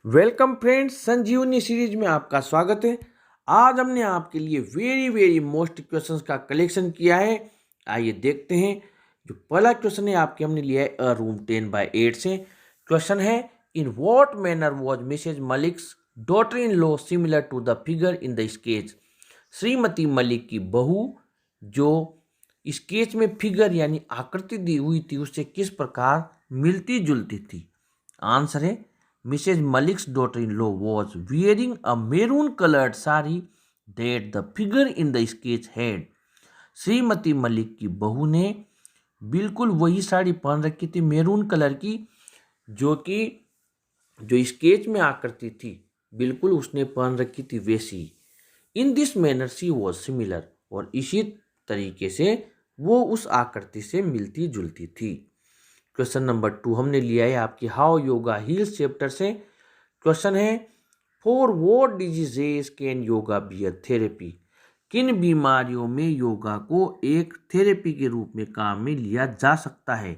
Welcome friends, संजीवनी series में आपका स्वागत है। आज हमने आपके लिए वेरी वेरी मोस्ट क्वेश्चंस का कलेक्शन किया है। आइए देखते हैं। जो पहला क्वेश्चन है आपके हमने लिया है अ रूम 10/8 से। क्वेश्चन है, in what manner was Mrs Malik's daughter in law similar to the figure in the sketch. श्रीमती मलिक की बहू जो स्केच में फिगर यानी आकृति दी हुई थी उससे किस प्रकार मिलती जुलती थी। आंसर है, Mrs. Malik's daughter-in-law was wearing a maroon-colored sari that the figure in the sketch had. Shrimati Malik की बहू ने बिल्कुल वही साड़ी पहन रखी थी, मेरून कलर की, जो कि जो स्केच में आकृति थी बिल्कुल उसने पहन रखी थी वैसी। In this manner she was similar, और इसी तरीके से वो उस आकृति से मिलती जुलती थी। क्वेश्चन नंबर 2 हमने लिया है आपकी हाउ योगा हील्स चैप्टर से। क्वेश्चन है, for what diseases can yoga be a therapy. किन बीमारियों में योगा को एक थेरेपी के रूप में काम में लिया जा सकता है।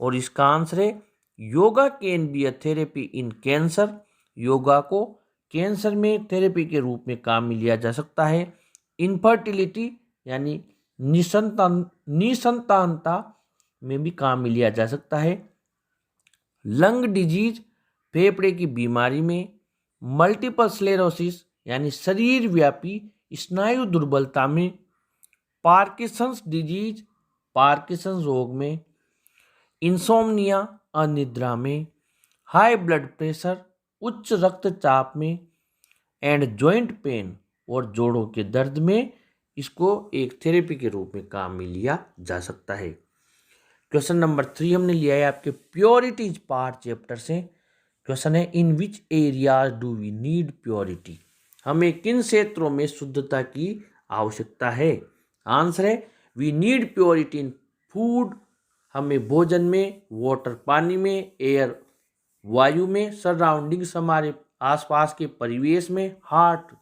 और इसका आंसर है, yoga can be a therapy in cancer. Yoga को कैंसर में थेरेपी के रूप में काम में लिया जा सकता है। इनफर्टिलिटी यानी निसंतानता में भी काम में लिया जा सकता है। लंग डिजीज फेफड़े की बीमारी में। मल्टीपल स्लेरोसिस यानी शरीर व्यापी स्नायु दुर्बलता में। पार्किंसंस डिजीज पार्किंसंस रोग में। इंसोम्निया अनिद्रा में। हाई ब्लड प्रेशर उच्च रक्तचाप में। एंड जॉइंट पेन और जोड़ों के दर्द में इसको एक थेरेपी के रूप में काम में लिया जा सकता है। क्वेश्चन नंबर 3 हमने लिया है आपके प्योरिटीज पार्ट चैप्टर से। क्वेश्चन है, in which areas do we need purity. हमें किन क्षेत्रों में शुद्धता की आवश्यकता है। आंसर है, we need purity in food, हमें भोजन में, वाटर पानी में, एयर वायु में, सराउंडिंग्स हमारे आसपास के परिवेश में, हार्ट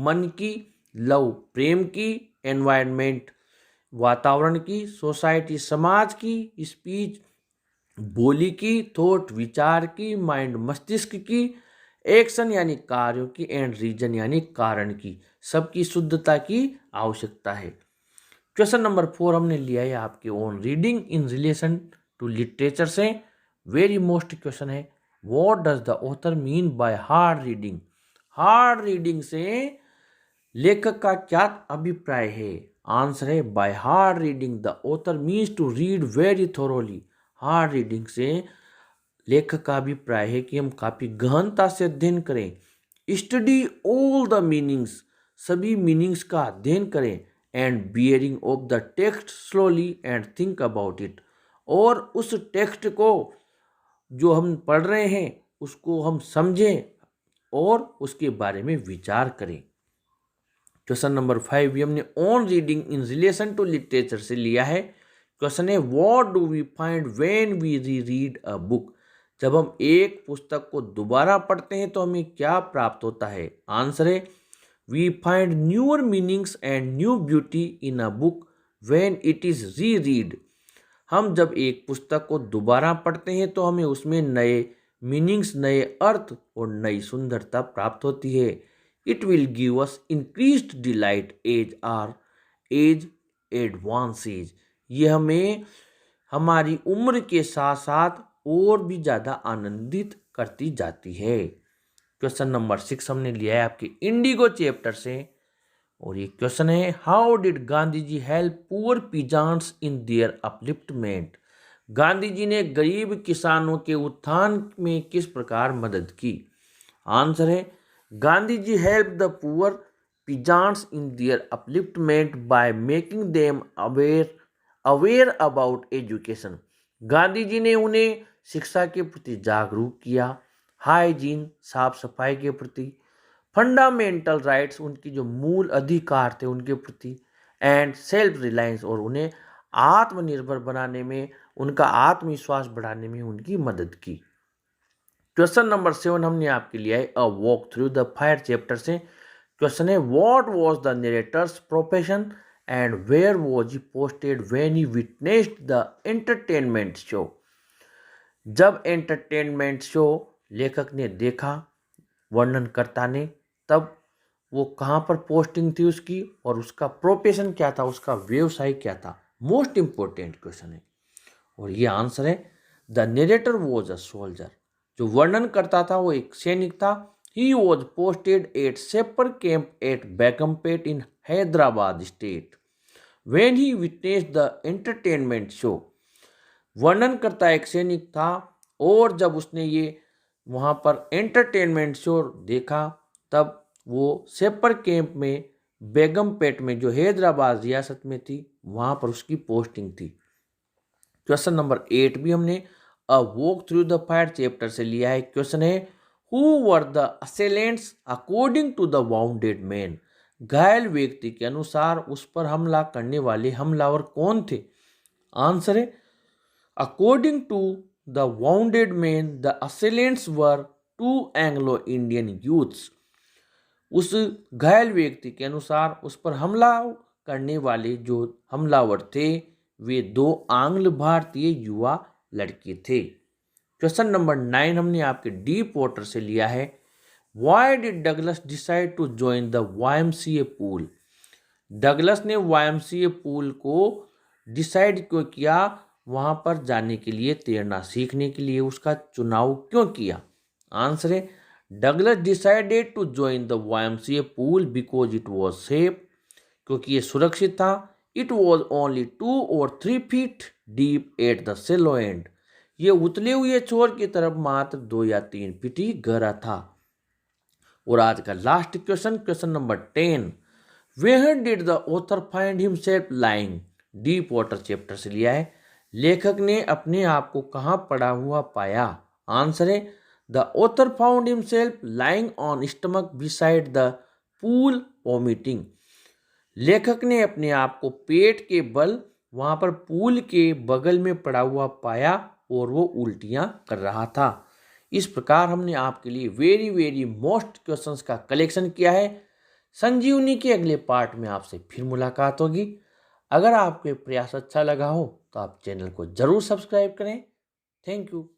मन की, लव प्रेम की, एनवायरनमेंट वातावरण की, सोसाइटी समाज की, स्पीच बोली की, थॉट विचार की, माइंड मस्तिष्क की, एक्शन यानी कार्यों की, एंड रीजन यानी कारण की, सबकी शुद्धता की आवश्यकता है। क्वेश्चन नंबर 4 हमने लिया है आपके own reading in relation to literature से। वेरी मोस्ट क्वेश्चन है, what does the author mean by hard reading. Hard reading से लेखक का क्या अभिप्राय है। आंसर है, by hard reading the author means to read very thoroughly. Hard reading से लेखक का अभिप्राय है कि हम काफी गहनता से अध्ययन करें। स्टडी ऑल द मीनिंग्स, सभी मीनिंग्स का अध्ययन करें। And bearing of the text slowly and think about it, और उस टेक्स्ट को जो हम पढ़ रहे हैं उसको हम समझें और उसके बारे में विचार करें। क्वेश्चन नंबर 5 भी हमने on reading in relation to literature से लिया है। क्वेश्चन है, what do we find when we reread a book. जब हम एक पुस्तक को दोबारा पढ़ते हैं तो हमें क्या प्राप्त होता है। आंसर है, we find newer meanings and new beauty in a book when it is reread. हम जब एक पुस्तक को दोबारा पढ़ते हैं तो हमें उसमें नए मीनिंग्स, नए अर्थ और नई सुंदरता प्राप्त होती है। It will give us increased delight as our age advances. ये हमें हमारी उम्र के साथ साथ और भी ज़्यादा आनंदित करती जाती है। क्वेश्चन नंबर 6 हमने लिया है आपके इंडिगो चैप्टर से, और ये क्वेश्चन है, how did Gandhi ji help poor peasants in their upliftment. Gandhi ji ने गरीब किसानों के उत्थान में किस प्रकार मदद की। आंसर है, Gandhi ji help the poor peasants in their upliftment by making them aware about education. Gandhi ji ने उन्हें शिक्षा के प्रति जागरूक किया, हाइजीन साफ सफाई के प्रति, फंडामेंटल राइट्स उनकी जो मूल अधिकार थे उनके प्रति, एंड सेल्फ रिलायंस और उन्हें आत्मनिर्भर बनाने में, उनका आत्मविश्वास बढ़ाने में उनकी मदद की। क्वेश्चन नंबर 7 हमने आपके लिए a walk through the fire chapter से। क्वेश्चन है, what was the narrator's profession and where was he posted when he witnessed the entertainment show. जब एंटरटेनमेंट शो लेखक ने देखा, वर्णनकर्ता ने, तब वो कहाँ पर पोस्टिंग थी उसकी और उसका प्रोफेशन क्या था, उसका व्यवसाय क्या था। मोस्ट इंपॉर्टेंट क्वेश्चन है और ये आंसर है the narrator was a soldier. जो वर्णन करता था वो एक सैनिक था। He was posted at shaper camp at Begumpet in Hyderabad state when he witnessed the entertainment show. वर्णन करता एक सैनिक था और जब उसने ये वहाँ पर एंटरटेनमेंट शो देखा तब वो सेपर कैंप में बेगमपेट में जो हैदराबाद रियासत में थी वहाँ पर उसकी पोस्टिंग थी। क्वेश्चन नंबर 8 भी हमने a walk through the fire chapter से लिया है। क्वेश्चन है who were the assailants according to the wounded man. घायल व्यक्ति के अनुसार उस पर हमला करने वाले हमलावर कौन थे। आंसर है according to the wounded man the assailants were 2 Anglo Indian youths. उस घायल व्यक्ति के अनुसार उस पर हमला करने वाले जो हमलावर थे वे 2 आंग्ल भारतीय युवा लड़के थे। क्वेश्चन नंबर 9 हमने आपके डीप वाटर से लिया है। Why did Douglas decide to join the YMCA pool. Douglas ने YMCA पूल को डिसाइड क्यों किया, वहां पर जाने के लिए, तैरना सीखने के लिए उसका चुनाव क्यों किया। आंसर है Douglas decided to join the YMCA pool because it was safe, क्योंकि ये सुरक्षित था। इट वॉज ओनली 2 और 3 feet deep at the shallow end. ये उतले हुए छोर की तरफ मात्र 2 या 3 फीट ही गहरा था। और आज का last question, question number 10, where did the author find himself lying. Deep water chapter से लिया है। लेखक ने अपने आप को कहाँ पड़ा हुआ पाया। आंसर है the author found himself lying on stomach beside the pool vomiting. लेखक ने अपने आप को पेट के बल वहां पर पूल के बगल में पड़ा हुआ पाया और वो उल्टियां कर रहा था। इस प्रकार हमने आपके लिए वेरी वेरी मोस्ट क्वेश्चंस का कलेक्शन किया है। संजीवनी के अगले पार्ट में आपसे फिर मुलाकात होगी। अगर आपको प्रयास अच्छा लगा हो तो आप चैनल को जरूर सब्सक्राइब करें। Thank you.